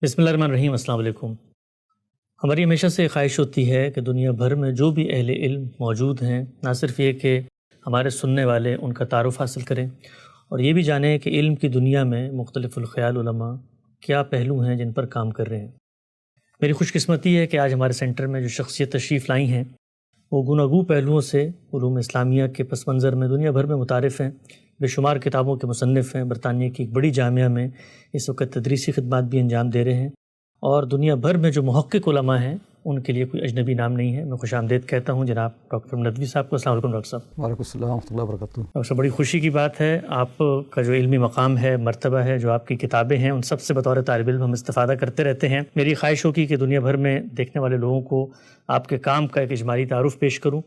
بسم اللہ الرحمن الرحیم۔ السلام علیکم۔ ہماری ہمیشہ سے خواہش ہوتی ہے کہ دنیا بھر میں جو بھی اہل علم موجود ہیں، نہ صرف یہ کہ ہمارے سننے والے ان کا تعارف حاصل کریں، اور یہ بھی جانیں کہ علم کی دنیا میں مختلف الخیال علماء کیا پہلو ہیں جن پر کام کر رہے ہیں۔ میری خوش قسمتی ہے کہ آج ہمارے سینٹر میں جو شخصیت تشریف لائی ہیں وہ گوناگوں پہلوؤں سے علوم اسلامیہ کے پس منظر میں دنیا بھر میں متعارف ہیں، بے شمار کتابوں کے مصنف ہیں، برطانیہ کی ایک بڑی جامعہ میں اس وقت تدریسی خدمات بھی انجام دے رہے ہیں، اور دنیا بھر میں جو محقق علماء ہیں ان کے لیے کوئی اجنبی نام نہیں ہے۔ میں خوش آمدید کہتا ہوں جناب ڈاکٹر ندوی صاحب کو۔ السلام علیکم ڈاکٹر صاحب۔ وعلیکم السلام ورحمۃ اللہ وبرکاتہ۔ ڈاکٹر صاحب، بڑی خوشی کی بات ہے، آپ کا جو علمی مقام ہے، مرتبہ ہے، جو آپ کی کتابیں ہیں، ان سب سے بطور طالب علم ہم استفادہ کرتے رہتے ہیں۔ میری خواہش ہوگی کہ دنیا بھر میں دیکھنے والے لوگوں کو آپ کے کام کا ایک اجمالی تعارف پیش کروں،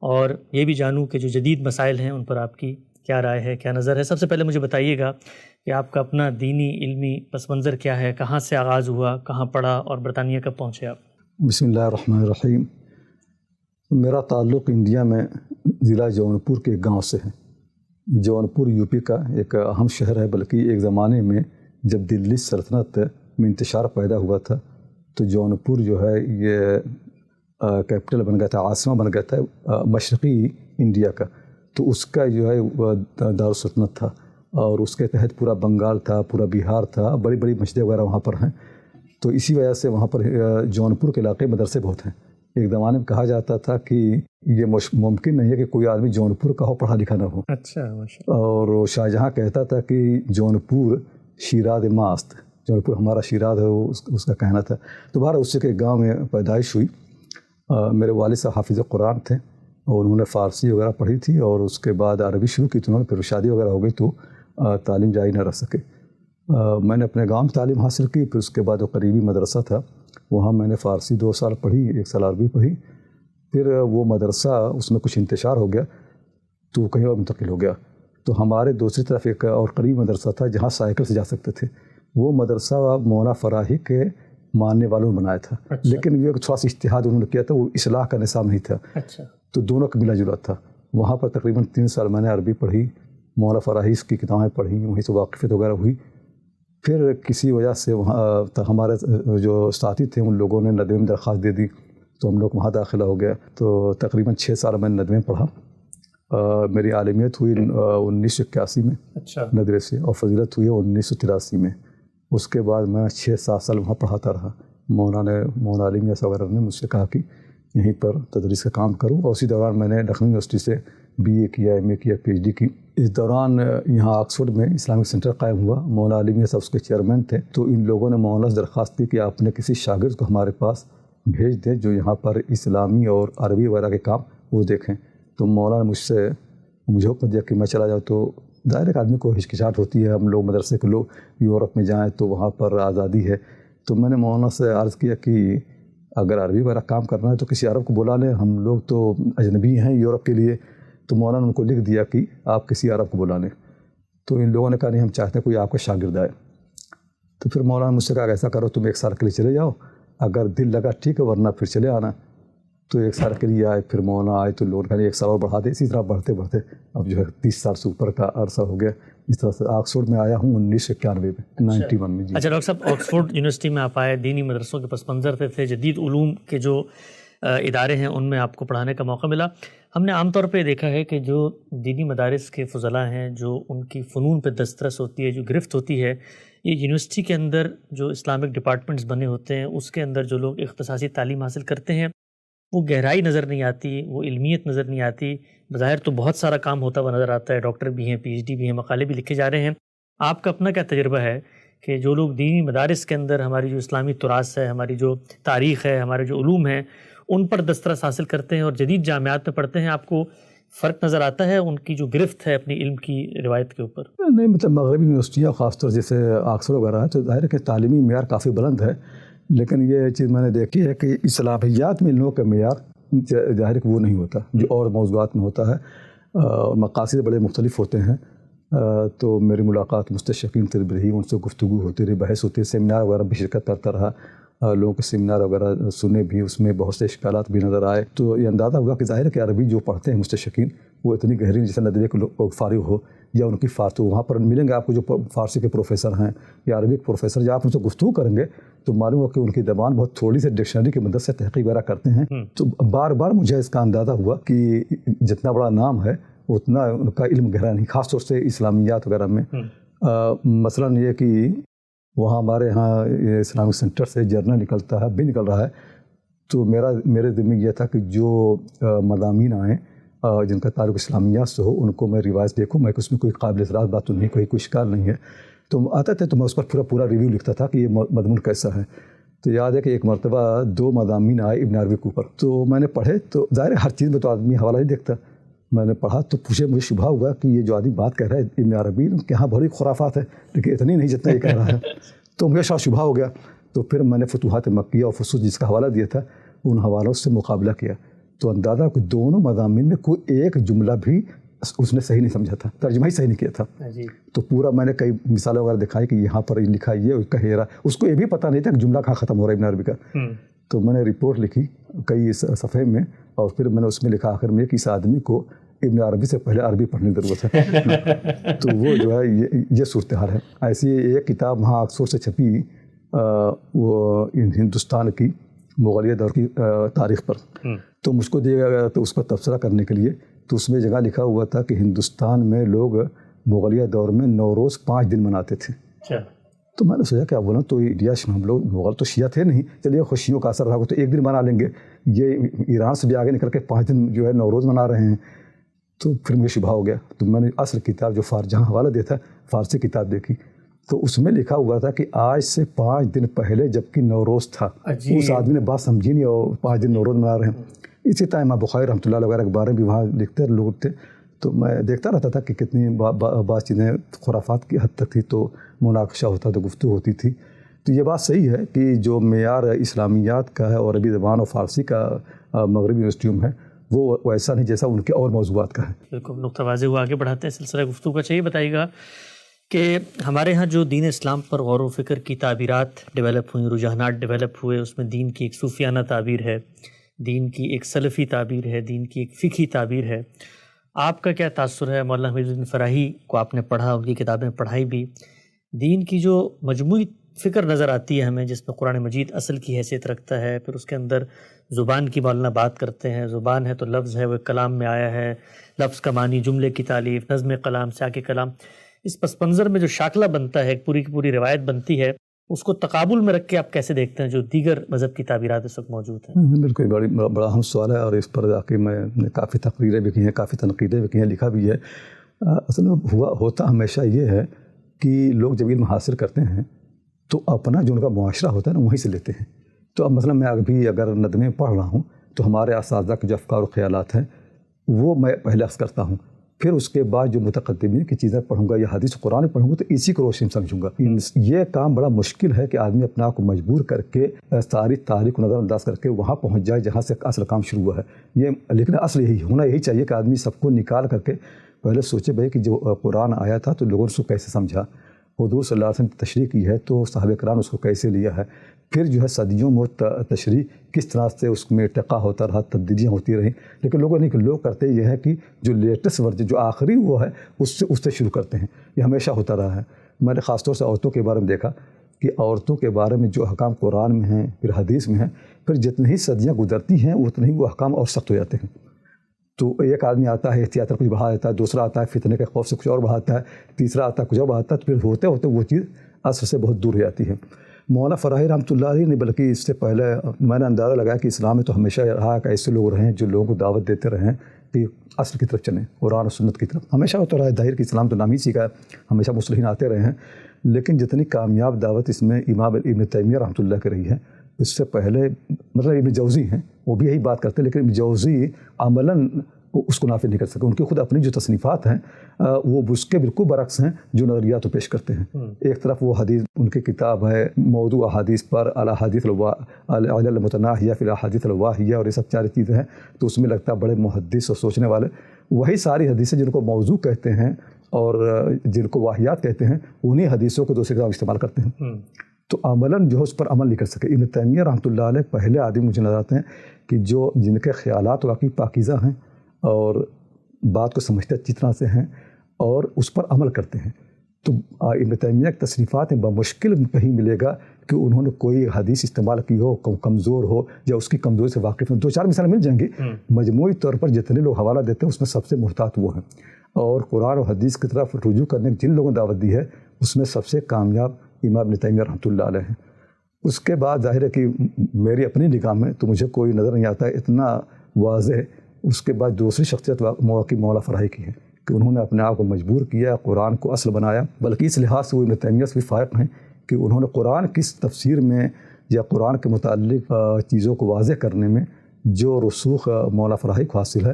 اور یہ بھی جانوں کہ جو جدید مسائل ہیں ان پر آپ کی کیا رائے ہے، کیا نظر ہے۔ سب سے پہلے مجھے بتائیے گا کہ آپ کا اپنا دینی علمی پس منظر کیا ہے، کہاں سے آغاز ہوا، کہاں پڑھا، اور برطانیہ کب پہنچے آپ؟ بسم اللہ الرحمن الرحیم۔ میرا تعلق انڈیا میں ضلع جون پور کے ایک گاؤں سے ہے۔ جون پور یو پی کا ایک اہم شہر ہے، بلکہ ایک زمانے میں جب دلی سلطنت میں انتشار پیدا ہوا تھا تو جون پور جو ہے یہ کیپٹل بن گیا تھا، عاصمہ بن گیا تھا مشرقی انڈیا کا، تو اس کا جو ہے دارالسلطنت تھا، اور اس کے تحت پورا بنگال تھا، پورا بہار تھا، بڑی بڑی مسجدیں وغیرہ وہاں پر ہیں۔ تو اسی وجہ سے وہاں پر جون پور کے علاقے مدرسے بہت ہیں۔ ایک زمانے میں کہا جاتا تھا کہ یہ ممکن نہیں ہے کہ کوئی آدمی جون پور کا ہو پڑھا لکھا نہ ہو۔ اچھا، ماشاءاللہ۔ اور شاہجہاں کہتا تھا کہ جون پور شیراز ماست، جون پور ہمارا شیراز ہے، اس کا کہنا تھا۔ تو بہرحال اس سے کہ گاؤں میں پیدائش ہوئی۔ میرے والد صاحب حافظ قرآن تھے، اور انہوں نے فارسی وغیرہ پڑھی تھی، اور اس کے بعد عربی شروع کی، تو انہوں نے پھر شادی وغیرہ ہو گئی تو تعلیم جاری نہ رکھ سکے۔ میں نے اپنے گاؤں میں تعلیم حاصل کی، پھر اس کے بعد وہ قریبی مدرسہ تھا، وہاں میں نے فارسی 2 سال پڑھی، 1 سال عربی پڑھی۔ پھر وہ مدرسہ اس میں کچھ انتشار ہو گیا تو کہیں اور منتقل ہو گیا، تو ہمارے دوسری طرف ایک اور قریبی مدرسہ تھا جہاں سائیکل سے جا سکتے تھے۔ وہ مدرسہ مولانا فراہی کے ماننے والوں نے بنایا تھا، لیکن یہ تھوڑا سا اجتہاد انہوں نے کیا تھا، وہ اصلاح کا نظام نہیں تھا، تو دونوں کا ملا جلا تھا۔ وہاں پر تقریباً 3 سال میں نے عربی پڑھی، مولانا فراہی کی کتابیں پڑھی، وہیں سے واقفیت وغیرہ ہوئی۔ پھر کسی وجہ سے وہاں ہمارے جو ساتھی تھے ان لوگوں نے ندوے میں درخواست دے دی، تو ہم لوگ وہاں داخلہ ہو گیا، تو تقریباً 6 سال میں نے ندوے میں پڑھا۔ میری عالمیت ہوئی 1981 میں ندوے سے، اور فضیلت ہوئی 1983 میں۔ اس کے بعد میں 6-7 سال وہاں پڑھاتا رہا۔ مولانا عالمیت وغیرہ نے مجھ سے کہا کہ یہیں پر تدریس کا کام کروں، اور اسی دوران میں نے لکھنؤ یونیورسٹی سے BA کیا، MA کیا، PhD کی۔ اس دوران یہاں آکسفورڈ میں اسلامک سینٹر قائم ہوا، مولانا عالمیت صاحب اس کے چیئرمین تھے، تو ان لوگوں نے مولانا سے درخواست کی کہ آپ نے کسی شاگرد کو ہمارے پاس بھیج دیں جو یہاں پر اسلامی اور عربی وغیرہ کے کام وہ دیکھیں۔ تو مولانا نے مجھے حکم دیا کہ میں چلا جاؤں، تو ظاہر ایک آدمی کو ہچکچاہٹ ہوتی ہے، ہم لوگ مدرسے کے لوگ یورپ میں جائیں تو وہاں پر آزادی ہے۔ تو میں نے مولانا سے عرض کیا کہ اگر عربی وغیرہ کام کرنا ہے تو کسی عرب کو بلا لیں، ہم لوگ تو اجنبی ہیں یورپ کے لیے۔ تو مولانا نے ان کو لکھ دیا کہ آپ کسی عرب کو بلا لیں۔ تو ان لوگوں نے کہا نہیں، ہم چاہتے ہیں کوئی آپ کا شاگرد آئے۔ تو پھر مولانا نے مجھ سے کہا ایسا کرو، تم 1 سال کے لیے چلے جاؤ، اگر دل لگا ٹھیک ہے، ورنہ پھر چلے آنا۔ تو 1 سال کے لیے آئے، پھر مولانا آئے تو لوگوں نے کہا 1 سال اور بڑھا دے۔ اسی طرح بڑھتے بڑھتے اب جو ہے 30 سال سے اوپر کا عرصہ ہو گیا۔ اس طرح سے آکسفورڈ میں آیا ہوں 1991 میں، 91 میں۔ اچھا ڈاکٹر صاحب، آکسفورڈ یونیورسٹی میں آپ آئے، دینی مدرسوں کے پس منظر تھے، جدید علوم کے جو ادارے ہیں ان میں آپ کو پڑھانے کا موقع ملا۔ ہم نے عام طور پہ دیکھا ہے کہ جو دینی مدارس کے فضلاء ہیں، جو ان کی فنون پہ دسترس ہوتی ہے، جو گرفت ہوتی ہے، یہ یونیورسٹی کے اندر جو اسلامک ڈپارٹمنٹس بنے ہوتے ہیں اس کے اندر جو لوگ اختصاصی تعلیم حاصل کرتے ہیں وہ گہرائی نظر نہیں آتی، وہ علمیت نظر نہیں آتی۔ بظاہر تو بہت سارا کام ہوتا ہوا نظر آتا ہے، ڈاکٹر بھی ہیں، PhD بھی ہیں، مقالے بھی لکھے جا رہے ہیں۔ آپ کا اپنا کیا تجربہ ہے کہ جو لوگ دینی مدارس کے اندر ہماری جو اسلامی تراث ہے، ہماری جو تاریخ ہے، ہمارے جو علوم ہیں، ان پر دسترس حاصل کرتے ہیں اور جدید جامعات میں پڑھتے ہیں، آپ کو فرق نظر آتا ہے ان کی جو گرفت ہے اپنی علم کی روایت کے اوپر؟ نہیں، مطلب مغربی یونیورسٹیاں خاص طور جیسے آکسفورڈ وغیرہ ہے تو ظاہر ہے کہ تعلیمی معیار کافی بلند ہے، لیکن یہ چیز میں نے دیکھی ہے کہ اصلاحیات میں ان لوگوں کا معیار ظاہر ہے کہ وہ نہیں ہوتا جو اور موضوعات میں ہوتا ہے۔ مقاصد بڑے مختلف ہوتے ہیں، تو میری ملاقات مستشرقین سے رہی، ان سے گفتگو ہوتی رہی، بحث ہوتی ہے، سیمینار وغیرہ بھی شرکت کرتا رہا، لوگوں کے سیمینار وغیرہ سنے بھی، اس میں بہت سے اشکالات بھی نظر آئے۔ تو یہ اندازہ ہوا کہ ظاہر ہے کہ عربی جو پڑھتے ہیں مستشرقین وہ اتنی گہری نہیں جیسے نظریے کے لوگ فارغ ہو یا ان کی فارسی. وہاں پر ملیں گے آپ کو جو فارسی کے پروفیسر ہیں یا عربی کے پروفیسر، جب آپ ان سے گفتگو کریں گے تو معلوم ہو کہ ان کی زبان بہت تھوڑی سی ڈکشنری کی مدد سے تحقیق وغیرہ کرتے ہیں. تو بار بار مجھے اس کا اندازہ ہوا کہ جتنا بڑا نام ہے اتنا ان کا علم گہرا نہیں، خاص طور سے اسلامیات وغیرہ میں. مثلاً یہ کہ وہاں ہمارے یہاں اسلامک سینٹر سے جرنل نکلتا ہے، بھی نکل رہا ہے، تو میرے ذمہ یہ تھا کہ جو مضامین آئیں جن کا تعلق اسلامیات سے ہو ان کو میں ریوائز دیکھوں. میں اس میں کوئی قابل اعتراض بات تو نہیں، کوئی اشکال نہیں ہے. تو آتے تھے تو میں اس پر پورا ریویو لکھتا تھا کہ یہ مضمون کیسا ہے. تو یاد ہے کہ ایک مرتبہ 2 مضامین آئے ابن عربی کے اوپر، تو میں نے پڑھے. تو ظاہر ہے ہر چیز میں تو آدمی حوالہ نہیں دیکھتا. میں نے پڑھا تو مجھے شبہ ہوا کہ یہ جو آدمی بات کہہ رہا ہے ابن عربی کے یہاں بڑی خرافات ہے، لیکن اتنی نہیں جتنا یہ کہہ رہا ہے. تو مجھے شبہ ہو گیا. تو پھر میں نے فتوحات مکیہ اور فصوص جس کا حوالہ دیا تھا ان حوالوں سے مقابلہ کیا، تو اندازہ کہ دونوں مضامین میں کوئی ایک جملہ بھی اس نے صحیح نہیں سمجھا تھا، ترجمہ ہی صحیح نہیں کیا تھا. تو پورا میں نے کئی مثالیں وغیرہ دکھائی کہ یہاں پر لکھا یہ کہے رہا، اس کو یہ بھی پتہ نہیں تھا کہ جملہ کہاں ختم ہو رہا ہے ابن عربی کا. تو میں نے رپورٹ لکھی کئی صفحے میں، اور پھر میں نے اس میں لکھا آخر میں کہ اس آدمی کو ابن عربی سے پہلے عربی پڑھنے کی ضرورت ہے. تو وہ جو ہے یہ صورتحال ہے. ایسی ایک کتاب وہاں آکسفورڈ سے چھپی وہ ہندوستان کی مغلیہ دور کی تاریخ پر، تو مجھ کو دیا گیا تو اس پر تبصرہ کرنے کے لیے. تو اس میں جگہ لکھا ہوا تھا کہ ہندوستان میں لوگ مغلیہ دور میں نوروز 5 دن مناتے تھے. تو میں نے سوچا کیا بولا، تو انڈیا ہم لوگ مغل تو شیعہ تھے نہیں، چلیے خوشیوں کا اثر رہا تو ایک دن منا لیں گے. یہ ایران سے بھی آگے نکل کے 5 دن جو ہے نوروز منا رہے ہیں. تو پھر مجھے شبہ ہو گیا. تو میں نے اصل کتاب جو جہاں حوالہ دیا تھا فارسی کتاب دیکھی، تو اس میں لکھا ہوا تھا کہ آج سے 5 دن پہلے جبکہ نوروز تھا. اس آدمی نے بات سمجھی نہیں اور 5 دن نوروز منا رہے ہیں. اسی طرح امام بخاری رحمۃ اللہ وغیرہ کے بارے میں بھی وہاں لکھتے لوگ تھے. تو میں دیکھتا رہتا تھا کہ کتنی بعض چیزیں خرافات کی حد تک تھی، تو مناقشہ ہوتا تو گفتگو ہوتی تھی. تو یہ بات صحیح ہے کہ جو معیار اسلامیات کا ہے اور عربی زبان اور فارسی کا مغربی یونیورسٹیوں میں ہے وہ ویسا نہیں جیسا ان کے اور موضوعات کا ہے. بالکل نقطہ واضح ہوا. آگے بڑھاتے ہیں سلسلہ گفتگو کا. چاہیے بتائیے گا کہ ہمارے ہاں جو دین اسلام پر غور و فکر کی تعبیرات ڈیولپ ہوئیں، رجحانات ڈیولپ ہوئے، اس میں دین کی ایک صوفیانہ تعبیر ہے، دین کی ایک سلفی تعبیر ہے، دین کی ایک فقہی تعبیر ہے. آپ کا کیا تاثر ہے؟ مولانا حمید الدین فراہی کو آپ نے پڑھا، ان کی کتابیں پڑھائی بھی. دین کی جو مجموعی فکر نظر آتی ہے ہمیں، جس میں قرآن مجید اصل کی حیثیت رکھتا ہے، پھر اس کے اندر زبان کی مولانا بات کرتے ہیں. زبان ہے تو لفظ ہے، وہ کلام میں آیا ہے، لفظ کا معنی، جملے کی تالیف، نظم کلام، سیاق کلام. اس پس منظر میں جو شاکلہ بنتا ہے، ایک پوری کی پوری روایت بنتی ہے، اس کو تقابل میں رکھ کے آپ کیسے دیکھتے ہیں جو دیگر مذہب کی تعبیرات اس وقت موجود ہیں؟ بالکل بڑا اہم سوال ہے، اور اس پر جا کے میں نے کافی تقریریں بھی کی ہیں، کافی تنقیدیں بھی کی ہیں، لکھا بھی ہے. اصل میں ہوتا ہمیشہ یہ ہے کہ لوگ جب علم حاصل کرتے ہیں تو اپنا جو ان کا معاشرہ ہوتا ہے نا وہیں سے لیتے ہیں. تو اب مثلا میں ابھی اگر ندویں پڑھ رہا ہوں تو ہمارے اساتذہ کے جو افکار و خیالات ہیں وہ میں پہلے اخذ کرتا ہوں، پھر اس کے بعد جو متقدمین کی چیزیں پڑھوں گا یا حدیث قرآن پڑھوں گا تو اسی کو روشن سمجھوں گا. یہ کام بڑا مشکل ہے کہ آدمی اپنا آپ کو مجبور کر کے ساری تاریخ کو نظر انداز کر کے وہاں پہنچ جائے جہاں سے اصل کام شروع ہوا ہے. لیکن اصل یہی ہونا یہی چاہیے کہ آدمی سب کو نکال کر کے پہلے سوچے بھائی کہ جو قرآن آیا تھا تو لوگوں نے اس کو کیسے سمجھا، حضور صلی اللہ علیہ وسلم نے تشریح کی ہے تو صحابہ کرام اس کو کیسے لیا ہے، پھر جو ہے صدیوں میں تشریح کس طرح سے اس میں ارتقا ہوتا رہا، تبدیلیاں ہوتی رہیں. لیکن لوگ کرتے یہ ہے کہ جو لیٹسٹ ورژن جو آخری وہ ہے اس سے شروع کرتے ہیں. یہ ہمیشہ ہوتا رہا ہے. میں نے خاص طور سے عورتوں کے بارے میں دیکھا کہ عورتوں کے بارے میں جو احکام قرآن میں ہیں پھر حدیث میں ہیں، پھر جتنی ہی صدیاں گزرتی ہیں اتنے ہی وہ احکام اور سخت ہو جاتے ہیں. تو ایک آدمی آتا ہے احتیاط کچھ بڑھا دیتا ہے، دوسرا آتا ہے فتنے کے خوف سے کچھ اور بڑھاتا ہے، تیسرا آتا ہے کچھ اور بڑھاتا ہے، تو پھر ہوتے ہوتے وہ چیز اصل سے بہت دور ہو جاتی ہے. مولانا فراہی رحمۃ اللہ علیہ نے بلکہ اس سے پہلے میں نے اندازہ لگایا کہ اسلام میں تو ہمیشہ رہا کہ ایسے لوگ رہیں جو لوگوں کو دعوت دیتے رہیں کہ اصل کی طرف چلیں، قرآن و سنت کی طرف. ہمیشہ ہوتا رہا ہے، ظاہر کہ اسلام تو نام ہی سیکھا ہے، ہمیشہ مصلحین آتے رہے ہیں. لیکن جتنی کامیاب دعوت اس میں امام ابن تیمیہ رحمۃ اللہ کی رہی ہے، اس سے پہلے مطلب ابن جوزی ہیں وہ بھی یہی بات کرتے ہیں، لیکن ابن جوزی عملاً اس کو نافذ نہیں کر سکے. ان کی خود اپنی جو تصنیفات ہیں وہ اس کے بالکل برعکس ہیں جو نظریات پیش کرتے ہیں. ایک طرف وہ حدیث ان کی کتاب ہے موضوع احادیث پر الاحادیث المتناہیہ فی الاحادیث الواہیہ اور یہ سب 4 چیزیں ہیں. تو اس میں لگتا ہے بڑے محدث اور سوچنے والے وہی ساری حدیثیں جن کو موضوع کہتے ہیں اور جن کو واہیات کہتے ہیں انہی حدیثوں کو دوسری طرف استعمال کرتے ہیں. تو عملاً جو ہے اس پر عمل نہیں کر سکے. ابن تیمیہ رحمۃ اللہ علیہ پہلے آدمی مجھے نظر آتے ہیں کہ جن کے خیالات واقعی پاکیزہ ہیں اور بات کو سمجھتے اچھی طرح سے ہیں اور اس پر عمل کرتے ہیں. تو ابن تیمیہ کی تصریفات میں بمشکل کہیں ملے گا کہ انہوں نے کوئی حدیث استعمال کی ہو کمزور ہو یا اس کی کمزوری سے واقف ہو. 2-4 مثالیں مل جائیں گی. مجموعی طور پر جتنے لوگ حوالہ دیتے ہیں اس میں سب سے محتاط وہ ہیں, اور قرآن و حدیث کی طرف رجوع کرنے کی جن لوگوں نے دعوت دی ہے اس میں سب سے کامیاب امام ابن تیمیہ رحمۃ اللہ علیہ ہیں. اس کے بعد ظاہر ہے کہ میری اپنی نگاہ میں تو مجھے کوئی نظر نہیں آتا اتنا واضح. اس کے بعد دوسری شخصیت مولا فراہی کی ہے کہ انہوں نے اپنے آپ کو مجبور کیا, قرآن کو اصل بنایا, بلکہ اس لحاظ سے وہ ابن تیمیہ سے بھی فائق ہیں کہ انہوں نے قرآن کی تفسیر میں یا قرآن کے متعلق چیزوں کو واضح کرنے میں جو رسوخ مولا فراہی کو حاصل ہے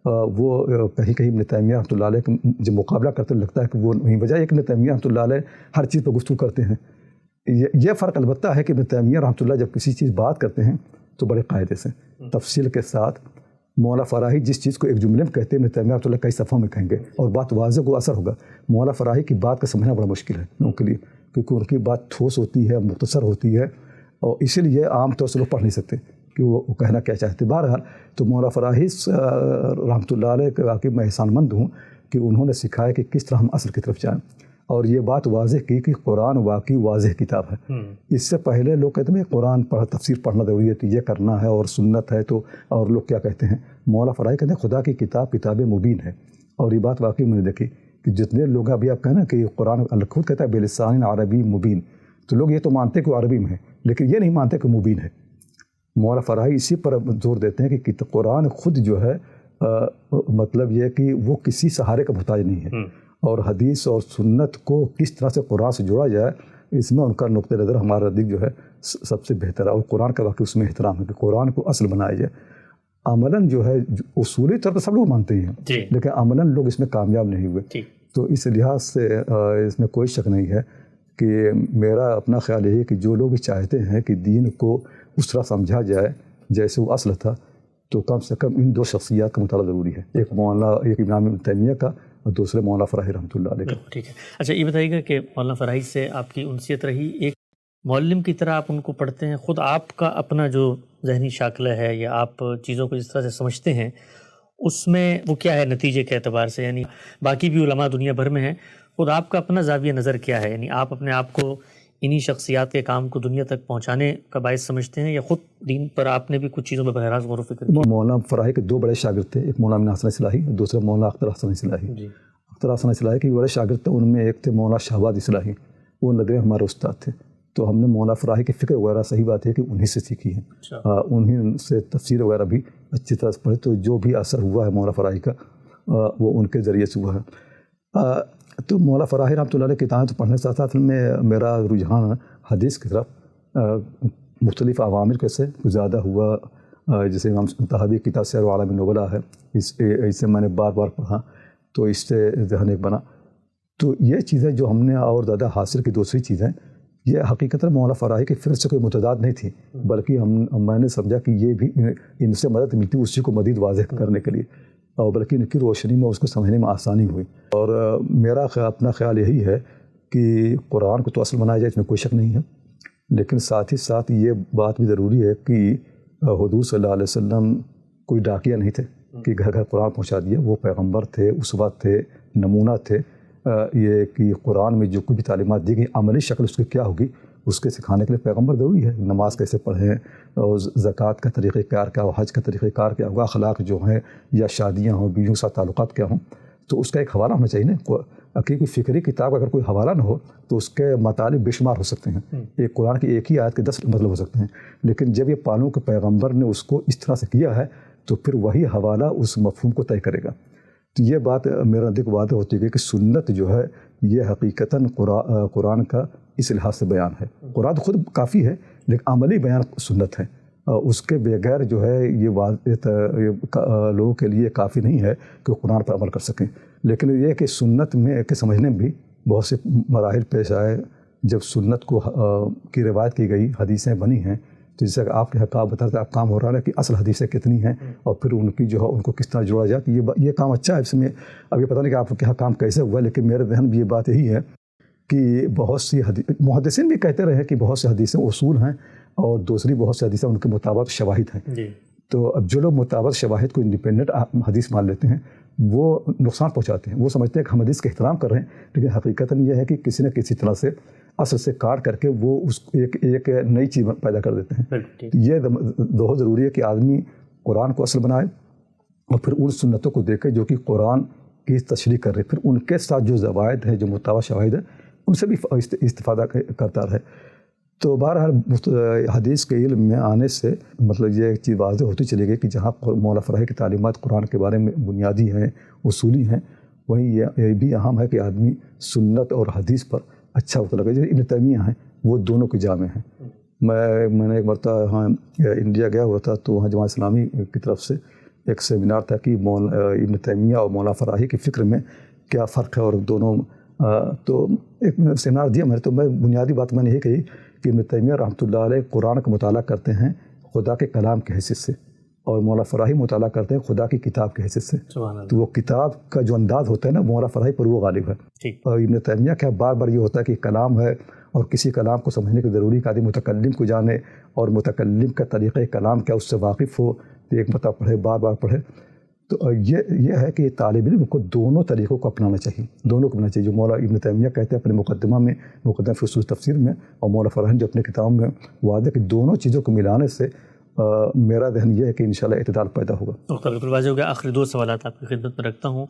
وہ کہیں کہیں ابن تیمیہ رحمۃ اللہ علیہ کا جو مقابلہ کرتے لگتا ہے کہ وہ نہیں. بجائے ابن تیمیہ رحمۃ اللہ علیہ ہر چیز پر گفتگو کرتے ہیں. یہ فرق البتہ ہے کہ ابن تیمیہ رحمۃ اللہ جب کسی چیز بات کرتے ہیں تو بڑے قاعدے سے تفصیل کے ساتھ. مولا فراہی جس چیز کو ایک جملے میں کہتے ہیں ابن تیمیہ رحمۃ اللہ کئی صفحوں میں کہیں گے اور بات واضح کو اثر ہوگا. مولا فراہی کی بات کا سمجھنا بڑا مشکل ہے ان کے لیے, کیونکہ ان کی بات ٹھوس ہوتی ہے, مختصر ہوتی ہے, اور اسی لیے عام طور سے لوگ پڑھ نہیں سکتے کہ وہ کہنا کیا چاہتے. بہرحال تو مولا فراہی رحمۃ اللہ علیہ کے واقعی میں احسان مند ہوں کہ انہوں نے سکھایا کہ کس طرح ہم اصل کی طرف جائیں, اور یہ بات واضح کی کہ قرآن واقعی واضح کتاب ہے. اس سے پہلے لوگ کہتے ہیں قرآن تفسیر پڑھنا ضروری ہے تو یہ کرنا ہے اور سنت ہے تو, اور لوگ کیا کہتے ہیں. مولا فراہی کہتے ہیں خدا کی کتاب مبین ہے, اور یہ بات واقعی میں نے دیکھی کہ جتنے لوگ ابھی آپ کہنا کہ قرآن خود کہتا ہے بلسان عربی مبین, تو لوگ یہ تو مانتے کہ وہ عربی میں ہے لیکن یہ نہیں مانتے کہ مبین ہے. مولا فراہی اسی پر زور دیتے ہیں کہ قرآن خود جو ہے مطلب یہ کہ وہ کسی سہارے کا محتاج نہیں ہے, اور حدیث اور سنت کو کس طرح سے قرآن سے جوڑا جائے اس میں ان کا نقطہ نظر ہمارا نزدیک جو ہے سب سے بہتر ہے, اور قرآن کا واقعی اس میں احترام ہے کہ قرآن کو اصل بنایا جائے. عملاً جو ہے اصولی طور پر سب لوگ مانتے ہی ہیں لیکن عملاً لوگ اس میں کامیاب نہیں ہوئے. تو اس لحاظ سے اس میں کوئی شک نہیں ہے کہ میرا اپنا خیال یہی ہے کہ جو لوگ چاہتے ہیں کہ دین کو اس طرح سمجھا جائے جیسے وہ اصل تھا, تو کم سے کم ان 2 شخصیات کا مطالعہ ضروری ہے, ایک امام ابن تیمیہ کا اور دوسرے مولانا فراہی رحمۃ اللہ علیہ کا. ٹھیک ہے. اچھا یہ بتائیے گا کہ مولانا فراہی سے آپ کی انسیت رہی, ایک معلم کی طرح آپ ان کو پڑھتے ہیں, خود آپ کا اپنا جو ذہنی شاکلہ ہے یا آپ چیزوں کو جس طرح سے سمجھتے ہیں اس میں وہ کیا ہے نتیجے کے اعتبار سے, یعنی باقی بھی علماء دنیا بھر میں ہیں, خود آپ کا اپنا زاویہ نظر کیا ہے, یعنی آپ اپنے آپ کو انہی شخصیات کے کام کو دنیا تک پہنچانے کا باعث سمجھتے ہیں یا خود دین پر آپ نے بھی کچھ چیزوں میں براہ راست غور و فکر کیا؟ مولانا فراہی کے 2 بڑے شاگرد تھے, ایک مولانا حسن اصلاحی اور دوسرا مولانا اختر حسن اصلاحی. اختر حسن اصلاحی کے بڑے شاگرد تھے, ان میں ایک تھے مولانا شہباز اصلاحی, وہ ندوے ہمارے استاد تھے. تو ہم نے مولانا فراہی کی فکر وغیرہ صحیح بات ہے کہ انہی سے سیکھی ہے, انہی سے تفسیر وغیرہ بھی اچھی طرح سے پڑھے, تو جو بھی اثر ہوا ہے مولانا فراہی کا وہ ان کے ذریعے سے ہوا ہے. تو مولانا فراہی رحمۃ اللہ علیہ کی کتابیں تو پڑھنے کے ساتھ ساتھ میں میرا رجحان حدیث کی طرف مختلف عوامل کے سے زیادہ ہوا. جیسے امام طحاوی کی کتاب سیر اعلام النبلاء ہے, اسے میں نے بار بار پڑھا تو اس سے ذہن ایک بنا. تو یہ چیزیں جو ہم نے اور زیادہ حاصل کی, دوسری چیزیں یہ حقیقت مولانا فراہی کی فکر سے کوئی متضاد نہیں تھی, بلکہ میں نے سمجھا کہ یہ بھی ان سے مدد ملتی اسی کو مزید واضح کرنے کے لیے, اور بلکہ ان کی روشنی میں اس کو سمجھنے میں آسانی ہوئی. اور میرا اپنا خیال یہی ہے کہ قرآن کو تو اصل بنایا جائے, اس میں کوئی شک نہیں ہے, لیکن ساتھ ہی ساتھ یہ بات بھی ضروری ہے کہ حضور صلی اللہ علیہ وسلم کوئی ڈاکیہ نہیں تھے کہ گھر گھر قرآن پہنچا دیا. وہ پیغمبر تھے, اسوہ تھے, نمونہ تھے. یہ کہ قرآن میں جو کوئی بھی تعلیمات دی گئی عملی شکل اس کی کیا ہوگی اس کے سکھانے کے لیے پیغمبر ضروری ہے. نماز کیسے پڑھیں, اور زکوٰۃ کا طریقہ کار کیا ہو, حج کا طریقہ کار کیا ہوگا, اخلاق جو ہیں یا شادیاں ہوں, بیویوں کے ساتھ تعلقات کیا ہوں, تو اس کا ایک حوالہ ہونا چاہیے نا. حقیقی فکری کتاب اگر کوئی حوالہ نہ ہو تو اس کے مطالب بے شمار ہو سکتے ہیں. ایک قرآن کی ایک ہی آیت کے 10 مطلب ہو سکتے ہیں, لیکن جب یہ پالوں کے پیغمبر نے اس کو اس طرح سے کیا ہے تو پھر وہی حوالہ اس مفہوم کو طے کرے گا. تو یہ بات میرا نزدیک واضح ہوتی ہے کہ سنت جو ہے یہ حقیقتاً قرآن کا اس لحاظ سے بیان ہے. قرآن خود کافی ہے لیکن عملی بیان سنت ہے. اس کے بغیر جو ہے یہ لوگوں کے لیے کافی نہیں ہے کہ قرآن پر عمل کر سکیں. لیکن یہ کہ سنت میں کے سمجھنے میں بھی بہت سے مراحل پیش آئے. جب سنت کی روایت کی گئی, حدیثیں بنی ہیں, تو جیسے کہ آپ کے حقاب بتاتے آپ کام ہو رہا ہے کہ اصل حدیثیں کتنی ہیں اور پھر ان کی جو ہے ان کو کس طرح جوڑا جائے. یہ کام اچھا ہے. اس میں اب یہ پتہ نہیں کہ آپ کے یہاں کام کیسے ہوا, لیکن میرے ذہن میں یہ بات یہی ہے کہ بہت سی محدثین بھی کہتے رہے کہ بہت سی حدیثیں اصول ہیں اور دوسری بہت سی حدیثیں ان کے مطابق شواہد ہیں. تو اب جو لوگ مطابق شواہد کو انڈیپینڈنٹ حدیث مان لیتے ہیں وہ نقصان پہنچاتے ہیں. وہ سمجھتے ہیں کہ ہم حدیث کا احترام کر رہے ہیں، لیکن حقیقتاً یہ ہے کہ کسی نہ کسی طرح سے اصل سے کاٹ کر کے وہ اس ایک نئی چیز پیدا کر دیتے ہیں. یہ بہت ضروری ہے کہ آدمی قرآن کو اصل بنائے اور پھر ان سنتوں کو دیکھے جو کہ قرآن کی تشریح کر رہے، پھر ان کے ساتھ جو زوائد ہیں، جو متبع شواہد ہیں، ان سے بھی استفادہ کرتا رہے. تو بہرحال حدیث کے علم میں آنے سے مطلب یہ ایک چیز واضح ہوتی چلی گئی کہ جہاں مولا فراہی کی تعلیمات قرآن کے بارے میں بنیادی ہیں، اصولی ہیں، وہیں یہ بھی اہم ہے کہ آدمی سنت اور حدیث پر اچھا ہوتا لگے. جیسے ابن تیمیہ ہیں، وہ دونوں کے جامع ہیں. میں نے ایک مرتبہ وہاں انڈیا گیا ہوا تھا، تو وہاں جماعت اسلامی کی طرف سے ایک سیمینار تھا کہ ابن تیمیہ اور مولا فراہی کی فکر میں کیا فرق ہے اور دونوں. تو ایک سیمینار دیا میں نے، تو میں بنیادی بات میں نے یہ کہی کہ ابن تیمیہ رحمۃ اللہ علیہ قرآن کا مطالعہ کرتے ہیں خدا کے کلام کی حیثیت سے، اور مولا فراہی مطالعہ کرتے ہیں خدا کی کتاب کی حیثیت سے. تو وہ کتاب کا جو انداز ہوتا ہے نا، مولا فراہی پر وہ غالب ہے. اور ابن تیمیہ کا بار بار یہ ہوتا ہے کہ کلام ہے، اور کسی کلام کو سمجھنے کی ضروری کہ آدمی متکلم کو جانے، اور متکلم کا طریقہ کلام کیا اس سے واقف ہو، ایک مرتبہ پڑھے، بار بار پڑھے. تو یہ ہے کہ طالب علم کو دونوں طریقوں کو اپنانا چاہیے، دونوں کو اپنانا چاہیے. جو مولا ابن تیمیہ کہتے ہیں اپنے مقدمہ فی اصول تفسیر میں، اور مولا فراہی جو اپنے کتاب میں واضح کہ دونوں چیزوں کو ملانے سے میرا ذہن یہ ہے کہ انشاءاللہ اعتدال پیدا ہوگا. بالکل واضح ہو گیا. آخری 2 سوالات آپ کی خدمت میں رکھتا ہوں.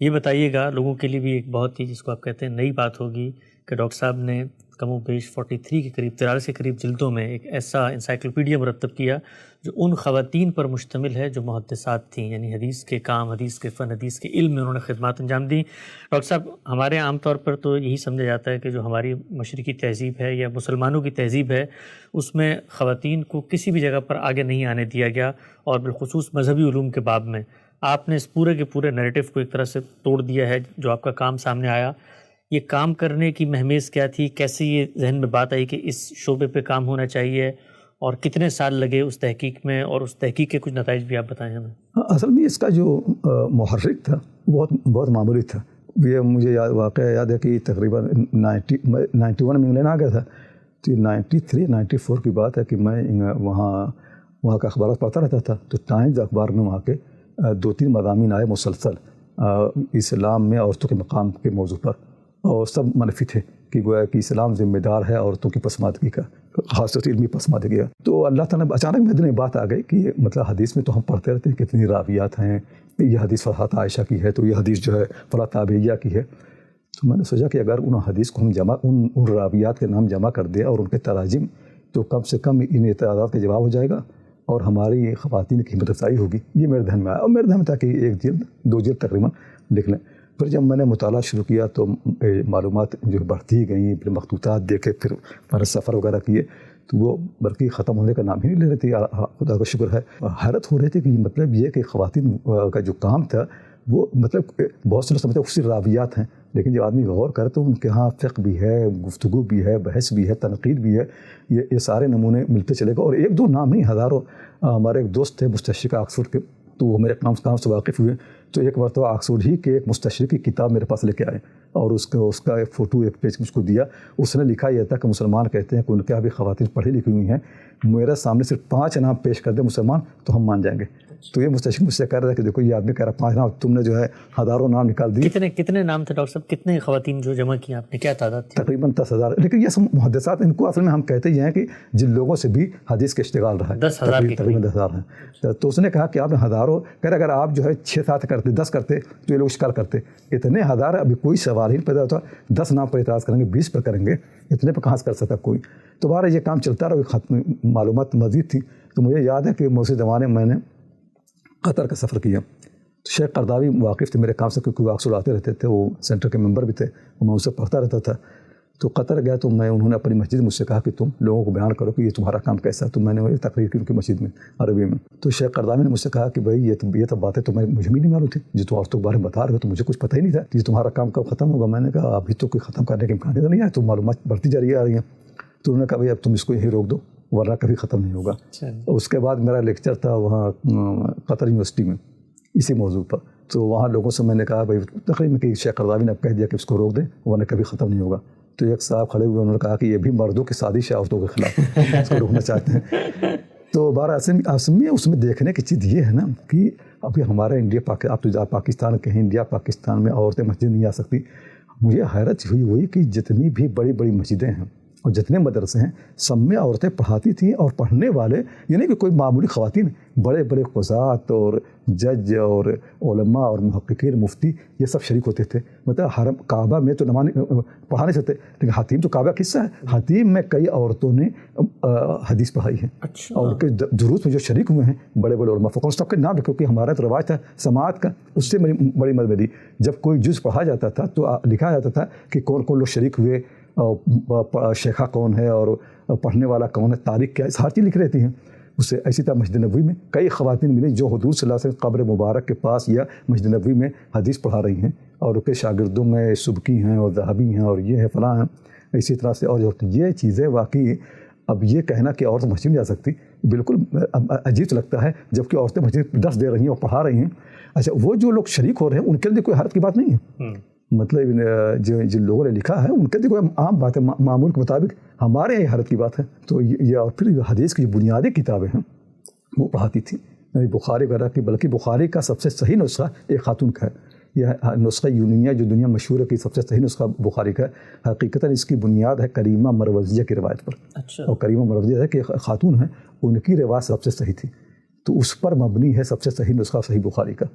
یہ بتائیے گا لوگوں کے لیے بھی ایک بہت ہی جس کو آپ کہتے ہیں نئی بات ہوگی کہ ڈاکٹر صاحب نے کم و بیش 43 کے قریب 43 کے قریب جلدوں میں ایک ایسا انسائیکلوپیڈیا مرتب کیا جو ان خواتین پر مشتمل ہے جو محدثات تھیں، یعنی حدیث کے کام، حدیث کے فن، حدیث کے علم میں انہوں نے خدمات انجام دیں. ڈاکٹر صاحب، ہمارے عام طور پر تو یہی سمجھا جاتا ہے کہ جو ہماری مشرقی تہذیب ہے یا مسلمانوں کی تہذیب ہے، اس میں خواتین کو کسی بھی جگہ پر آگے نہیں آنے دیا گیا، اور بالخصوص مذہبی علوم کے باب میں آپ نے اس پورے کے پورے نیریٹو کو ایک طرح سے توڑ دیا ہے. جو آپ کا کام سامنے آیا، یہ کام کرنے کی مہمیز کیا تھی؟ کیسے یہ ذہن میں بات آئی کہ اس شعبے پہ کام ہونا چاہیے، اور کتنے سال لگے اس تحقیق میں، اور اس تحقیق کے کچھ نتائج بھی آپ بتائیں ہمیں. اصل میں اس کا جو محرک تھا بہت معمولی تھا. یہ مجھے واقعہ یاد ہے کہ تقریباً 91 میں انگلینڈ آ گیا تھا. تو 93-94 کی بات ہے کہ میں وہاں کا اخبارات پڑھتا رہتا تھا. تو ٹائمز اخبار میں وہاں کے 2-3 مضامین آئے مسلسل اسلام میں عورتوں کے مقام کے موضوع پر، اور سب منفی تھے کہ گویا کہ اسلام ذمہ دار ہے عورتوں کی پسماندگی کا، خاص طور سے علمی پسماندگی کا. تو اللہ تعالیٰ نے اچانک میرے دل میں بات آ گئی کہ مطلب حدیث میں تو ہم پڑھتے رہتے ہیں کتنی راویات ہیں، یہ حدیث فلاں عائشہ کی ہے، تو یہ حدیث جو ہے فلاں تابعیہ کی ہے. تو میں نے سوچا کہ اگر ان حدیث کو ہم ان راویات کے نام جمع کر دیں اور ان کے تراجم، تو کم سے کم ان اعتراضات کا جواب ہو جائے گا اور ہماری خواتین کی ہمت افزائی ہوگی. یہ میرے ذہن میں آیا، اور میرے ذہن میں تھا کہ 1 جلد 2 جلد تقریباً لکھ لیں. پھر جب میں نے مطالعہ شروع کیا تو معلومات جو بڑھتی گئیں، پھر مخطوطات دیکھے، پھر ہمارے سفر وغیرہ کیے، تو وہ بلکہ ختم ہونے کا نام ہی نہیں لے رہی تھی. خدا کا شکر ہے. حیرت ہو رہی تھی کہ مطلب یہ کہ خواتین کا جو کام تھا وہ مطلب بہت سے لوگ سمجھتے ہیں صرف راویات ہیں، لیکن جب آدمی غور کرے تو ان کے ہاں فقہ بھی ہے، گفتگو بھی ہے، بحث بھی ہے، تنقید بھی ہے. یہ سارے نمونے ملتے چلے گا. اور 1-2 نام نہیں، ہزاروں. ہمارے ایک دوست تھے مستشرق آکسفورڈ کے، تو وہ میرے کام سے واقف ہوئے. تو ایک مرتبہ آکسفورڈ ہی کے ایک مستشرق کی کتاب میرے پاس لے کے آئے، اور اس کا ایک فوٹو ایک پیج مجھ کو دیا. اس نے لکھا یہ تھا کہ مسلمان کہتے ہیں کہ ان کے بھی خواتین پڑھی لکھی ہوئی ہیں، میرے سامنے صرف 5 نام پیش کر دیں مسلمان تو ہم مان جائیں گے. تو یہ مستشرق مجھ سے کہہ رہا تھا کہ دیکھو یہ آدمی کہہ رہا 5 نام، تم نے جو ہے ہزاروں نام نکال دیے. کتنے نام تھے ڈاکٹر صاحب؟ کتنے خواتین جو جمع کی آپ نے، کیا تعداد تھی؟ تقریباً 10,000. لیکن یہ سب محدثات، ان کو اصل میں ہم کہتے یہ ہیں کہ جن لوگوں سے بھی حدیث کا اشتغال رہا ہے، 10,000 تقریباً 10,000 ہیں. تو اس نے کہا کہ آپ نے ہزاروں کہہ، اگر آپ جو ہے 6-7 کرتے، 10 کرتے تو یہ لوگ اشکال کرتے. اتنے ہزار ابھی کوئی سوال ہی پیدا ہوتا. 10 نام پر اعتراض کریں گے، 20 پر کریں گے، اتنے پر کہاں سے کر سکتا کوئی. تو بہرحال یہ کام چلتا رہا. معلومات مزید تھی. تو مجھے یاد ہے کہ اسی زمانے میں نے قطر کا سفر کیا. تو شیخ قرداوی واقف تھے میرے کام سے، کیونکہ وہ اکثر آتے رہتے تھے، وہ سینٹر کے ممبر بھی تھے، اور میں ان سے پڑھتا رہتا تھا. تو قطر گیا تو انہوں نے اپنی مسجد مجھ سے کہا کہ تم لوگوں کو بیان کرو کہ یہ تمہارا کام کیسا ہے. تو میں نے وہی تقریر کی ان کی مسجد میں عربی میں. تو شیخ قرداوی نے مجھ سے کہا کہ بھائی یہ تو باتیں تو مجھے بھی نہیں معلوم تھی، جو تم عورتوں کے بارے میں بتا رہے ہو تو مجھے کچھ پتہ ہی نہیں تھا کہ تمہارا کام کب ختم ہوگا. میں نے کہا ابھی تو کوئی ختم کرنے کے امکان نہیں ہے، تو معلومات بڑھتی جا رہی ہیں. تو انہوں نے کہا بھائی اب تم اس کو یہی روک دو ورنہ کبھی ختم نہیں ہوگا. اس کے بعد میرا لیکچر تھا وہاں قطر یونیورسٹی میں اسی موضوع پر. تو وہاں لوگوں سے میں نے کہا بھائی تقریباً کہ شیخ قرداوی نے اب کہہ دیا کہ اس کو روک دیں ورنہ کبھی ختم نہیں ہوگا. تو ایک صاحب کھڑے ہوئے، انہوں نے کہا کہ یہ بھی مردوں کی سازش ہے عورتوں کے خلاف، اس کو روکنا چاہتے ہیں. تو بارہ اصل میں اس میں دیکھنے کی چیز یہ ہے نا کہ ابھی ہمارا انڈیا آپ تو پاکستان کہیں انڈیا پاکستان میں عورتیں مسجد نہیں آ سکتی. مجھے حیرت ہوئی وہی کہ جتنی بھی بڑی بڑی مسجدیں ہیں اور جتنے مدرسے ہیں سب میں عورتیں پڑھاتی تھیں, اور پڑھنے والے یعنی کہ کوئی معمولی خواتین, بڑے بڑے قضات اور جج اور علماء اور محققین مفتی یہ سب شریک ہوتے تھے. مطلب حرم کعبہ میں تو نماز پڑھا نہیں سکتے, لیکن حتیم تو کعبہ قصہ ہے. حتیم میں کئی عورتوں نے حدیث پڑھائی ہے, اور دروس میں جو شریک ہوئے ہیں بڑے بڑے علماء فقہ سب کے نام, کیونکہ ہمارا تو رواج تھا سماعت کا. اس سے بڑی مدد ملی. جب کوئی جز پڑھا جاتا تھا تو لکھا جاتا تھا کہ کون کون لوگ شریک ہوئے, شیخہ کون ہے اور پڑھنے والا کون ہے, تاریخ کیا ہے, ہر چیز لکھ رہتی ہیں. اس سے اسی طرح مسجد نبوی میں کئی خواتین ملی جو حضور صلی اللہ علیہ وسلم قبر مبارک کے پاس یا مسجد نبوی میں حدیث پڑھا رہی ہیں, اور ان کے شاگردوں میں سبکی ہیں اور ذہبی ہیں اور یہ ہے فلاں ہیں. اسی طرح سے اور یہ چیزیں واقعی اب یہ کہنا کہ عورت مسجد نہیں جا سکتی بالکل عجیب لگتا ہے, جبکہ عورتیں مسجد درس دے رہی ہیں اور پڑھا رہی ہیں. اچھا وہ جو لوگ شریک ہو رہے ہیں ان کے لیے کوئی حرج کی بات نہیں ہے. مطلب جن لوگوں نے لکھا ہے ان کے لیے کوئی عام بات ہے, معمول کے مطابق. ہمارے یہاں حرج کی بات ہے. تو یہ اور پھر حدیث کی جو بنیادی کتابیں ہیں وہ پڑھاتی تھیں, یعنی بخاری وغیرہ کی, بلکہ بخاری کا سب سے صحیح نسخہ ایک خاتون کا ہے. یہ نسخہ یونینیہ جو دنیا مشہور ہے کہ سب سے صحیح نسخہ بخاری کا ہے. حقیقتاً اس کی بنیاد ہے کریمہ مروزیہ کی روایت پر. اور کریمہ مروزیہ ہے کہ خاتون ہیں, ان کی روایت سب سے صحیح تھی, تو اس پر مبنی ہے سب سے صحیح نسخہ صحیح بخاری کا.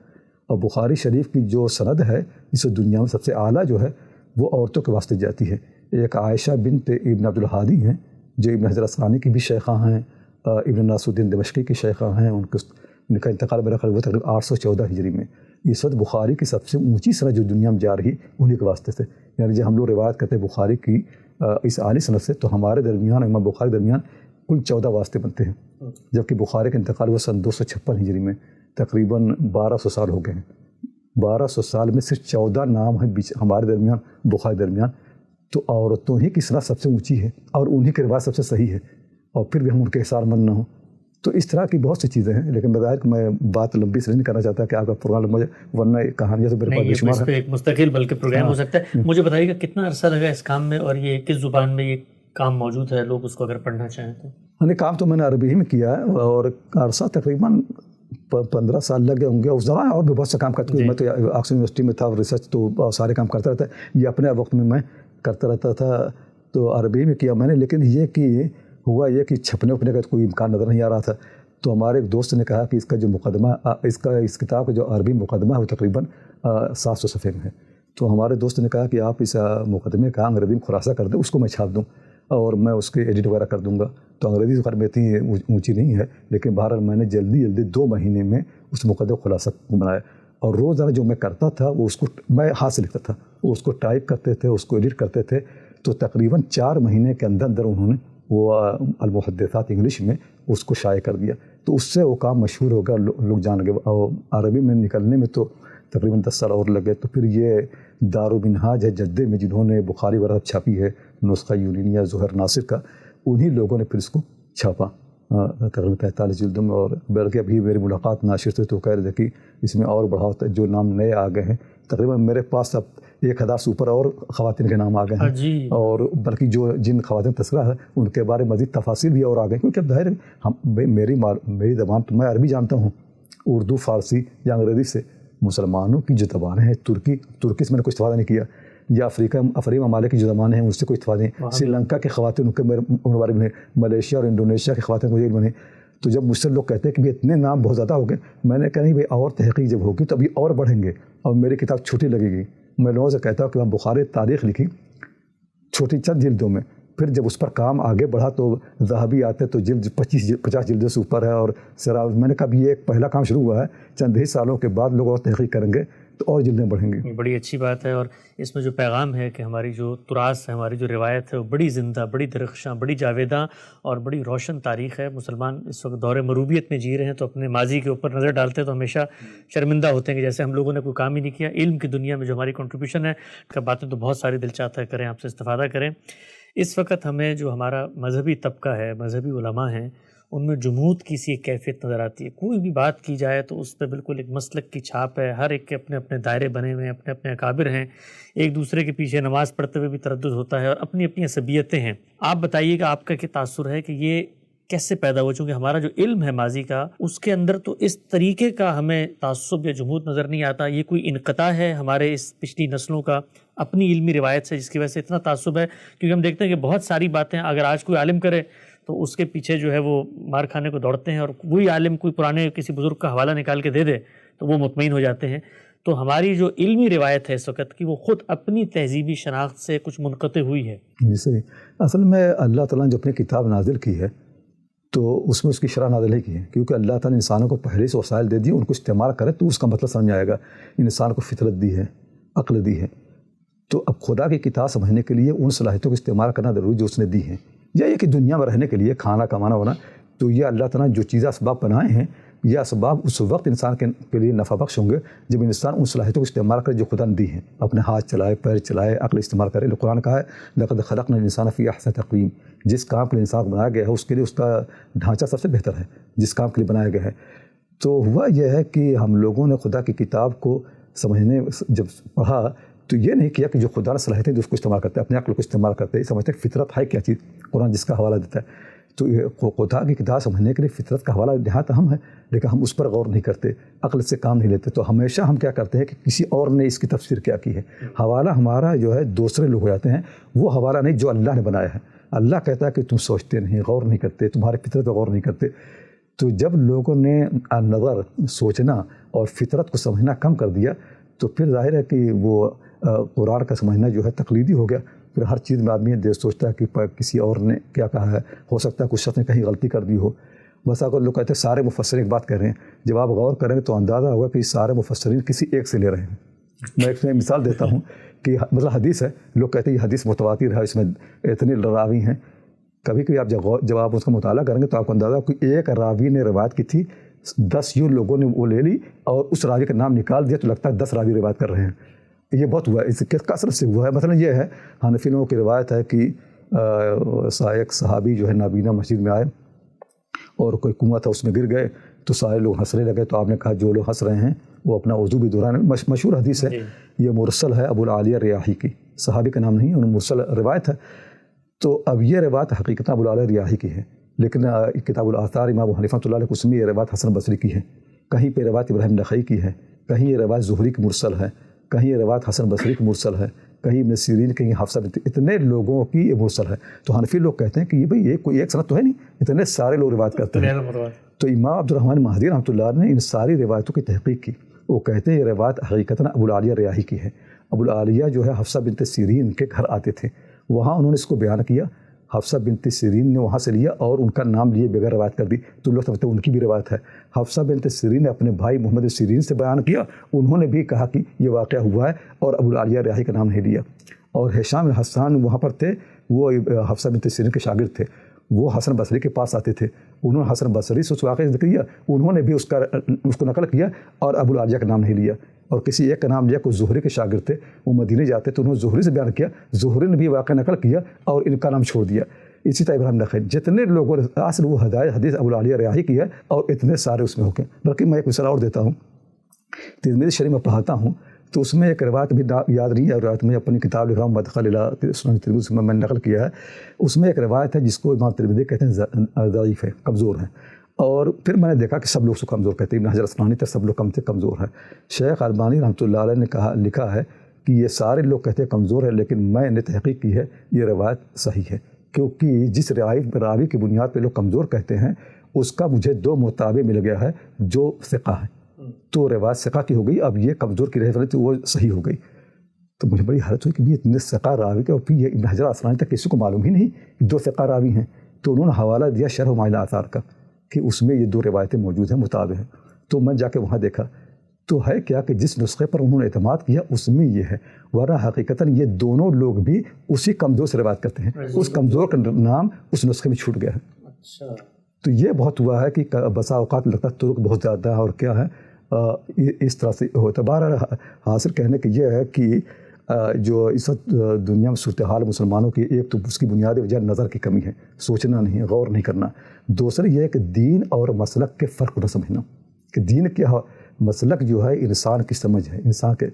اور بخاری شریف کی جو سند ہے اس دنیا میں سب سے اعلیٰ جو ہے وہ عورتوں کے واسطے جاتی ہے. ایک عائشہ بنت ابن عبد الہادی ہیں جو ابن حجر اسقلانی کی بھی شیخہ ہیں, ابن ناصر الدین دمشقی کی شیخہ ہیں. ان کا انتقال میرا خیال وہ تقریباً 814 ہجری میں. اس وقت بخاری کی سب سے اونچی سند جو دنیا میں جا رہی انہی کے واسطے سے. یعنی جب ہم لوگ روایت کرتے ہیں بخاری کی اس عالی سند سے, تو ہمارے درمیان امام بخاری درمیان کل 14 واسطے بنتے ہیں, جبکہ بخاری کا انتقال ہوا سن 256 ہجری میں. تقریباً 1200 سال ہو گئے ہیں. 1200 سال میں صرف 14 نام ہیں بیچ ہمارے درمیان بخاری درمیان. تو عورتوں ہی کی سند سب سے اونچی ہے اور انہی کی روایت سب سے صحیح ہے, اور پھر بھی ہم ان کے حصار مند نہ ہوں. تو اس طرح کی بہت سی چیزیں ہیں, لیکن بظاہر کہ میں بات لمبی سے نہیں کرنا چاہتا کہ آپ کا پروگرام لمبا, ورنہ کہانیاں تو میرے پاس بے شمار ہے. ایک مستقل بلکہ پروگرام ہو سکتا ہے. مجھے بتائیے گا کتنا عرصہ لگا اس کام میں, اور یہ کس زبان میں یہ کام موجود ہے, لوگ اس کو اگر پڑھنا چاہیں تو؟ میں نے کام تو میں نے عربی ہی میں کیا ہے, اور عرصہ تقریباً 15 سال لگے ہوں گے. اس دوران اور بھی بہت سا کام کرتا ہوں. میں تو آکسفورڈ یونیورسٹی میں تھا, ریسرچ تو سارے کام کرتا رہتا ہے. یہ اپنے وقت میں کرتا رہتا تھا, تو عربی میں کیا میں نے. لیکن یہ کہ ہوا یہ کہ چھپنے وپنے کا کوئی امکان نظر نہیں آ رہا تھا. تو ہمارے ایک دوست نے کہا کہ اس کا جو مقدمہ اس کتاب کا جو عربی مقدمہ ہے وہ تقریباً 700 صفحے میں ہے. تو ہمارے دوست نے کہا کہ آپ اس مقدمے کا انگریزی میں خلاصہ کر دیں, اس کو میں چھاپ دوں اور میں اس کے ایڈٹ وغیرہ کر دوں گا. تو انگریزی خیر میں اتنی اونچی نہیں ہے, لیکن بہرحال میں نے جلدی 2 مہینے میں اس مقدمے خلاصہ بنایا. اور روزانہ جو میں کرتا تھا وہ اس کو میں ہاتھ سے لکھتا تھا, وہ اس کو ٹائپ کرتے تھے, اس کو ایڈٹ کرتے تھے. تو تقریباً 4 مہینے کے اندر انہوں نے وہ المحدثات انگلش میں اس کو شائع کر دیا. تو اس سے وہ کام مشہور ہو گیا, لوگ جان گئے. اور عربی میں نکلنے میں تو تقریباً 10 سال اور لگے. تو پھر یہ دارالمنہاج ہے جدہ میں جنہوں نے بخاری وغیرہ چھاپی ہے, نسخہ یونینیہ ظہر ناصر کا, انہی لوگوں نے پھر اس کو چھاپا تقریباً 43 جلدوں میں. اور بلکہ ابھی میری ملاقات ناشر سے تو کہہ رہے تھے کہ اس میں اور بڑھاؤ, جو نام نئے آ گئے ہیں. تقریباً میرے پاس اب 1000 سے اوپر اور خواتین کے نام آ گئے ہیں, اور بلکہ جن خواتین تذکرہ ہے ان کے بارے میں مزید تفاصیل بھی اور آ گئے. کیونکہ اب ظاہر میری زبان تو میں عربی جانتا ہوں, اردو فارسی یا انگریزی سے. مسلمانوں کی جو زبانیں ہیں ترکی سے میں نے کوئی استفادہ نہیں کیا, یا افریقی ممالک کی جو زبانیں ہیں ان سے کوئی استفادہ نہیں. سری لنکا کے خواتین ان کے بارے میں, ملیشیا اور انڈونیشیا کی خواتین کو یہ بنے. تو جب مجھ سے لوگ کہتے ہیں کہ اتنے نام بہت زیادہ ہو گئے, میں نے کہا نہیں بھائی, اور تحقیق جب ہوگی تو ابھی اور بڑھیں گے, اور میری کتاب چھوٹی لگے گی. میں لوگوں سے کہتا ہوں کہ میں بخاری تاریخ لکھی چھوٹی چند جلدوں میں, پھر جب اس پر کام آگے بڑھا تو ذہبی آتے تو جلد 50 جلدوں سے اوپر ہے. اور میں نے کہا یہ ایک پہلا کام شروع ہوا ہے, چند ہی سالوں کے بعد لوگ اور تحقیق کریں گے تو اور جلدیں بڑھیں گی. بڑی اچھی بات ہے. اور اس میں جو پیغام ہے کہ ہماری جو تراث ہے, ہماری جو روایت ہے وہ بڑی زندہ, بڑی درخشاں, بڑی جاویداں اور بڑی روشن تاریخ ہے. مسلمان اس وقت دور مروبیت میں جی رہے ہیں, تو اپنے ماضی کے اوپر نظر ڈالتے ہیں تو ہمیشہ شرمندہ ہوتے ہیں کہ جیسے ہم لوگوں نے کوئی کام ہی نہیں کیا. علم کی دنیا میں جو ہماری کنٹریبیوشن ہے کا باتیں تو بہت ساری دل چاہتا ہے کریں, آپ سے استفادہ کریں. اس وقت ہمیں جو ہمارا مذہبی طبقہ ہے, مذہبی علماء ہیں, ان میں جمود کی سی ایک کیفیت نظر آتی ہے. کوئی بھی بات کی جائے تو اس پہ بالکل ایک مسلک کی چھاپ ہے, ہر ایک کے اپنے اپنے دائرے بنے ہوئے ہیں, اپنے اپنے اکابر ہیں, ایک دوسرے کے پیچھے نماز پڑھتے ہوئے بھی تردد ہوتا ہے, اور اپنی اپنی عصبیتیں ہیں. آپ بتائیے کہ آپ کا کیا تاثر ہے کہ یہ کیسے پیدا ہوا؟ چونکہ ہمارا جو علم ہے ماضی کا اس کے اندر تو اس طریقے کا ہمیں تعصب یا جمود نظر نہیں آتا. یہ کوئی انقطاع ہے ہمارے اس پچھلی نسلوں کا اپنی علمی روایت سے جس کی وجہ سے اتنا تعصب ہے؟ کیونکہ ہم دیکھتے ہیں کہ بہت ساری باتیں اگر آج کوئی عالم کرے تو اس کے پیچھے جو ہے وہ مار کھانے کو دوڑتے ہیں، اور وہی عالم کوئی پرانے کسی بزرگ کا حوالہ نکال کے دے دے تو وہ مطمئن ہو جاتے ہیں. تو ہماری جو علمی روایت ہے اس وقت کی وہ خود اپنی تہذیبی شناخت سے کچھ منقطع ہوئی ہے. جی صحیح. اصل میں اللہ تعالیٰ نے جو اپنی کتاب نازل کی ہے تو اس میں اس کی شرح نازل نہیں کی ہے، کیونکہ اللہ تعالیٰ نے انسانوں کو پہلے سے وسائل دے دی، ان کو استعمال کرے تو اس کا مطلب سمجھ آئے گا. انسان کو فطرت دی ہے، عقل دی ہے، تو اب خدا کی کتاب سمجھنے کے لیے ان صلاحیتوں کا استعمال کرنا ضروری جو اس نے دی ہیں. یا یہ کہ دنیا میں رہنے کے لیے کھانا کمانا ہونا، تو یہ اللہ تعالیٰ نے جو چیزیں اسباب بنائے ہیں یہ اسباب اس وقت انسان کے لیے نفع بخش ہوں گے جب انسان ان صلاحیتوں کو استعمال کرے جو خدا نے دی ہیں. اپنے ہاتھ چلائے، پیر چلائے، عقل استعمال کرے. قرآن کہا ہے لقد خلقنا الانسان فی احسن تقویم. جس کام کے لیے انسان کو بنایا گیا ہے اس کے لیے اس کا ڈھانچہ سب سے بہتر ہے جس کام کے لیے بنایا گیا ہے. تو ہوا یہ ہے کہ ہم لوگوں نے خدا کی کتاب کو سمجھنے جب پڑھا تو یہ نہیں کیا کہ جو خدا نے صلاحیتیں جو اس کو استعمال کرتے ہیں، اپنے عقل کو استعمال کرتے ہیں، سمجھتے ہیں فطرت ہے کیا چیز، قرآن جس کا حوالہ دیتا ہے. تو یہ خدا کی کتاب سمجھنے کے لیے فطرت کا حوالہ نہایت اہم ہے، لیکن ہم اس پر غور نہیں کرتے، عقل سے کام نہیں لیتے. تو ہمیشہ ہم کیا کرتے ہیں کہ کسی اور نے اس کی تفسیر کیا کی ہے. حوالہ ہمارا جو ہے دوسرے لوگ ہو جاتے ہیں، وہ حوالہ نہیں جو اللہ نے بنایا ہے. اللہ کہتا ہے کہ تم سوچتے نہیں، غور نہیں کرتے، تمہارے فطرت پر غور نہیں کرتے. تو جب لوگوں نے نظر، سوچنا اور فطرت کو سمجھنا کم کر دیا تو پھر ظاہر ہے کہ وہ قرآن کا سمجھنا جو ہے تقلیدی ہو گیا. پھر ہر چیز میں آدمی یہ سوچتا ہے کہ کسی اور نے کیا کہا ہے، ہو سکتا ہے کچھ شخص نے کہیں غلطی کر دی ہو. بس اگر لوگ کہتے ہیں سارے مفسرین ایک بات کہہ رہے ہیں، جب آپ غور کریں گے تو اندازہ ہوگا کہ سارے مفسرین کسی ایک سے لے رہے ہیں. میں ایک مثال دیتا ہوں کہ مطلب حدیث ہے، لوگ کہتے ہیں یہ حدیث متواتر ہے، اس میں اتنے راوی ہیں. کبھی کبھی آپ جب آپ اس کا مطالعہ کریں گے تو آپ کو اندازہ کہ ایک راوی نے روایت کی تھی، 10 یوں لوگوں نے وہ لے لی اور اس راوی کا نام نکال دیا تو لگتا ہے 10 راوی روایت کر رہے ہیں. یہ بہت ہوا ہے، اس کثرت سے ہوا ہے. مثلا یہ ہے حنفی لوگوں کی روایت ہے کہ ایک صحابی جو ہے نابینا مسجد میں آئے اور کوئی کنواں تھا اس میں گر گئے تو سارے لوگ ہنسنے لگے. تو آپ نے کہا جو لوگ ہنس رہے ہیں وہ اپنا وضو بھی دہرائیں. مشہور حدیث ہے، یہ مرسل ہے ابو العالیہ ریاحی کی، صحابی کا نام نہیں ہے، انہوں مرسل روایت ہے. تو اب یہ روایت حقیقتاً ابو العالیہ ریاحی کی ہے، لیکن کتاب الآثار امام ابو حنیفہ رحمۃ اللہ علیہ اس میں یہ روایت حسن بصری کی ہے، کہیں پہ روایت ابراہیم نخعی کی ہے، کہیں یہ روایت زہری کی مرسل ہے، کہیں یہ روایت حسن بصری کی مرسل ہے، کہیں ابن سیرین، کہیں حفصہ بنت، اتنے لوگوں کی یہ مرسل ہے. تو حنفی لوگ کہتے ہیں کہ یہ بھئی یہ کوئی ایک سند تو ہے نہیں، اتنے سارے لوگ روایت کرتے ہیں. تو امام عبد الرحمن مہدی رحمۃ اللہ نے ان ساری روایتوں کی تحقیق کی. وہ کہتے ہیں یہ روایت حقیقتاً ابو العالیہ ریاحی کی ہے. ابو العالیہ جو ہے حفصہ بنت سیرین کے گھر آتے تھے، وہاں انہوں نے اس کو بیان کیا. حفصہ بنت سیرین نے وہاں سے لیا اور ان کا نام لیے بغیر روایت کر دی تو لوگ سمجھتے ہیں ان کی بھی روایت ہے. حفصہ بنت سیرین نے اپنے بھائی محمد سیرین سے بیان کیا، انہوں نے بھی کہا کہ یہ واقعہ ہوا ہے اور ابو العالیہ ریاحی کا نام نہیں لیا. اور ہشام حسان وہاں پر تھے، وہ حفصہ بنت سیرین کے شاگرد تھے، وہ حسن بصری کے پاس آتے تھے. انہوں نے حسن بصری سے اس واقعے کا ذکر کیا، انہوں نے بھی اس کو نقل کیا اور ابو العالیہ کا نام نہیں لیا. اور کسی ایک کا نام لیا، کوئی زہری کے شاگرد تھے، وہ مدینے جاتے تو انہوں نے زہری سے بیان کیا، زہری نے بھی واقعہ نقل کیا اور ان کا نام چھوڑ دیا. اسی طرح ابراہیم نخعی، جتنے لوگوں نے اصل وہ ہدایت حدیث ابو العالیہ ریاحی کی ہے اور اتنے سارے اس میں ہو گئے. بلکہ میں ایک مثال اور دیتا ہوں، ترمذی شریف میں پڑھاتا ہوں تو اس میں ایک روایت بھی یاد نہیں ہے، روایت میں اپنی کتاب لکھا ہوں مدخل الی سنن ترمذی میں نے نقل کیا ہے. اس میں ایک روایت ہے جس کو امام ترمذی کہتے ہیں ضعیف ہے، کمزور ہے. اور پھر میں نے دیکھا کہ سب لوگ اس کو کمزور کہتے ہیں، ابن حجر اسقلانی تک سب لوگ کمزور ہے. شیخ البانی رحمۃ اللہ علیہ نے لکھا ہے کہ یہ سارے لوگ کہتے ہیں کمزور ہے، لیکن میں نے تحقیق کی ہے یہ روایت صحیح ہے، کیونکہ جس راوی کی بنیاد پہ لوگ کمزور کہتے ہیں اس کا مجھے 2 مطابع مل گیا ہے جو ثقہ ہے، تو روایت ثقہ کی ہو گئی. اب یہ کمزور کی رہی تھی وہ صحیح ہو گئی. تو مجھے بڑی حیرت ہوئی کہ یہ اتنے ثقہ راوی کے، اور پھر یہ ابن حجر اسقلانی تک کسی کو معلوم ہی نہیں کہ 2 ثقہ راوی ہیں. تو انہوں نے حوالہ دیا شرح معانی الاثار کا کہ اس میں یہ 2 روایتیں موجود ہیں، مطابع ہیں. تو میں جا کے وہاں دیکھا تو ہے کیا کہ جس نسخے پر انہوں نے اعتماد کیا اس میں یہ ہے، ورنہ حقیقتاً یہ دونوں لوگ بھی اسی کمزور سے روایت کرتے ہیں، اس کمزور کا نام اس نسخے میں چھوٹ گیا ہے. اچھا، تو یہ بہت ہوا ہے کہ بسا اوقات لگتا ہے طرق بہت زیادہ ہے اور کیا ہے اس طرح سے ہوتا. بہرحال حاصل کہنے کی یہ ہے کہ جو اس وقت دنیا میں صورتحال مسلمانوں کی، ایک تو اس کی بنیادی وجہ نظر کی کمی ہے، سوچنا نہیں، غور نہیں کرنا. دوسری یہ ہے کہ دین اور مسلک کے فرق کو نہ سمجھنا، کہ دین کیا مسلک جو ہے انسان کی سمجھ ہے، انسان کے،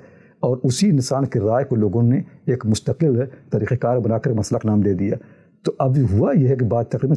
اور اسی انسان کی رائے کو لوگوں نے ایک مستقل طریقہ کار بنا کر مسلک نام دے دیا. تو اب ہوا یہ ہے کہ بعد تقریباً